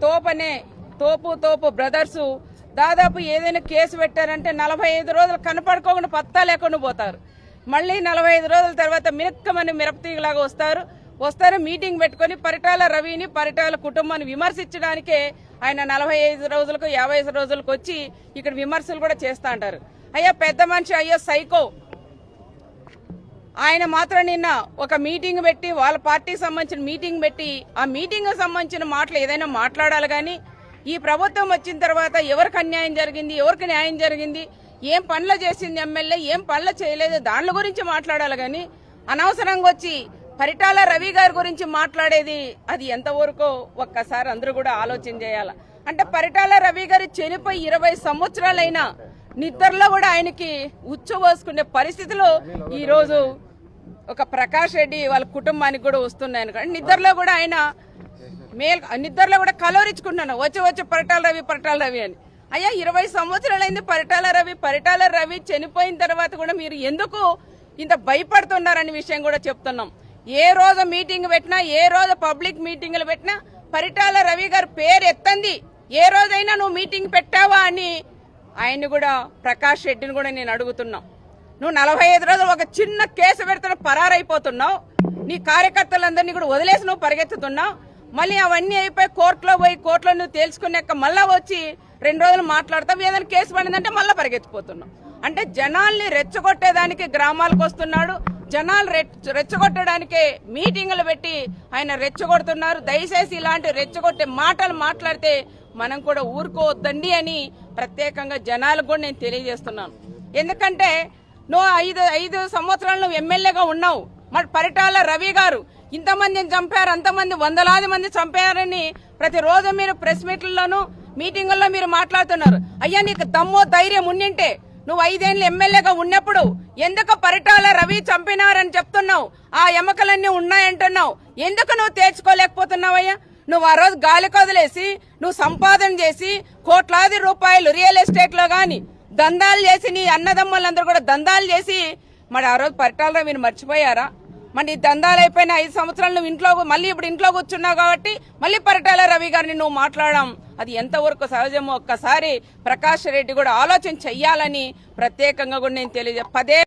తోపు బ్రదర్స్ దాదాపు ఏదైనా కేసు పెట్టారంటే 45 రోజులు కనపడుకోకుండా పత్తా లేకుండా పోతారు. మళ్ళీ 45 రోజుల తర్వాత మినక్కమని మిరపతీగలాగా వస్తారు మీటింగ్ పెట్టుకుని పరిటాల రవిని పరిటాల కుటుంబాన్ని విమర్శించడానికే ఆయన 45 రోజులకు 50 రోజులకు వచ్చి ఇక్కడ విమర్శలు కూడా చేస్తా అంటారు. అయ్యా పెద్ద మనిషి, అయ్యో సైకో, ఆయన మాత్రం నిన్న ఒక మీటింగ్ పెట్టి వాళ్ళ పార్టీకి సంబంధించిన మీటింగ్ పెట్టి ఆ మీటింగ్ సంబంధించిన మాటలు ఏదైనా మాట్లాడాలి కానీ ఈ ప్రభుత్వం వచ్చిన తర్వాత ఎవరికి అన్యాయం జరిగింది, ఎవరికి న్యాయం జరిగింది, ఏం పనులు చేసింది ఎమ్మెల్యే, ఏం పనులు చేయలేదు, దాని గురించి మాట్లాడాలి కానీ అనవసరంగా వచ్చి పరిటాల రవి గారి గురించి మాట్లాడేది అది ఎంతవరకు ఒక్కసారి అందరూ కూడా ఆలోచన చేయాలి. అంటే పరిటాల రవి గారి చనిపోయి 20 సంవత్సరాలైనా నిద్రలో కూడా ఆయనకి ఉచ్చు పోసుకునే పరిస్థితిలో ఈ రోజు ఒక ప్రకాష్ రెడ్డి వాళ్ళ కుటుంబానికి కూడా వస్తున్నాయని కానీ నిద్రలో కూడా కలవరించుకుంటున్నాను వచ్చి పరిటాల రవి అని. అయ్యా 20 సంవత్సరాలైంది పరిటాల రవి చనిపోయిన తర్వాత కూడా మీరు ఎందుకు ఇంత భయపడుతున్నారనే విషయం కూడా చెప్తున్నాం. ఏ రోజు మీటింగ్ పెట్టినా, ఏ రోజు పబ్లిక్ మీటింగ్లు పెట్టినా పరిటాల రవి గారి పేరు ఎత్తంది ఏ రోజైనా నువ్వు మీటింగ్ పెట్టావా అని ఆయన్ని కూడా ప్రకాష్ రెడ్డిని కూడా నేను అడుగుతున్నా. నువ్వు 45 రోజులు ఒక చిన్న కేసు పెడుతున్న పరారైపోతున్నావు, నీ కార్యకర్తలందరినీ కూడా వదిలేసి నువ్వు పరిగెత్తుతున్నావు. మళ్ళీ అవన్నీ అయిపోయి కోర్టులో నువ్వు తేల్చుకున్నాక మళ్ళా వచ్చి 2 రోజులు మాట్లాడతావు, ఏదైనా కేసు పడిందంటే మళ్ళా పరిగెత్తిపోతున్నావు. అంటే జనాల్ని రెచ్చగొట్టేదానికి గ్రామాలకు వస్తున్నాడు, జనాలు రెచ్చగొట్టడానికే మీటింగులు పెట్టి ఆయన రెచ్చగొడుతున్నారు. దయచేసి ఇలాంటి రెచ్చగొట్టే మాటలు మాట్లాడితే మనం కూడా ఊరుకోవద్దండి అని ప్రత్యేకంగా జనాలకు కూడా నేను తెలియజేస్తున్నాను. ఎందుకంటే నువ్వు 5 సంవత్సరాలు నువ్వు ఎమ్మెల్యేగా ఉన్నావు, మరి పరిటాల రవి గారు ఇంతమందిని చంపారు, అంతమంది వందలాది మంది చంపారని ప్రతిరోజు మీరు ప్రెస్ మీట్లలోనూ మీటింగుల్లో మీరు మాట్లాడుతున్నారు. అయ్యా నీకు దమ్ము ధైర్యం ఉండింటే నువ్వు 5 ఏళ్ళు ఎమ్మెల్యేగా ఉన్నప్పుడు ఎందుకు పరిటాల రవి చంపినారని చెప్తున్నావు, ఆ ఎముకలన్నీ ఉన్నాయంటున్నావు, ఎందుకు నువ్వు తేల్చుకోలేకపోతున్నావయ్యా? నువ్వు ఆ రోజు గాలి కొదిలేసి నువ్వు సంపాదన చేసి కోట్లాది రూపాయలు రియల్ ఎస్టేట్ లో గాని దందాలు చేసి నీ అన్నదమ్ములందరూ కూడా దందాలు చేసి మరి ఆ రోజు పరిటాల రవిని మర్చిపోయారా? మరి దందాలు అయిపోయిన 5 సంవత్సరాలు నువ్వు మళ్ళీ ఇప్పుడు ఇంట్లో కూర్చున్నావు కాబట్టి మళ్ళీ పరిటాల రవి గారిని నువ్వు మాట్లాడడం అది ఎంతవరకు సహజమో ఒక్కసారి ప్రకాష్ రెడ్డి కూడా ఆలోచన చెయ్యాలని ప్రత్యేకంగా కూడా నేను తెలియజే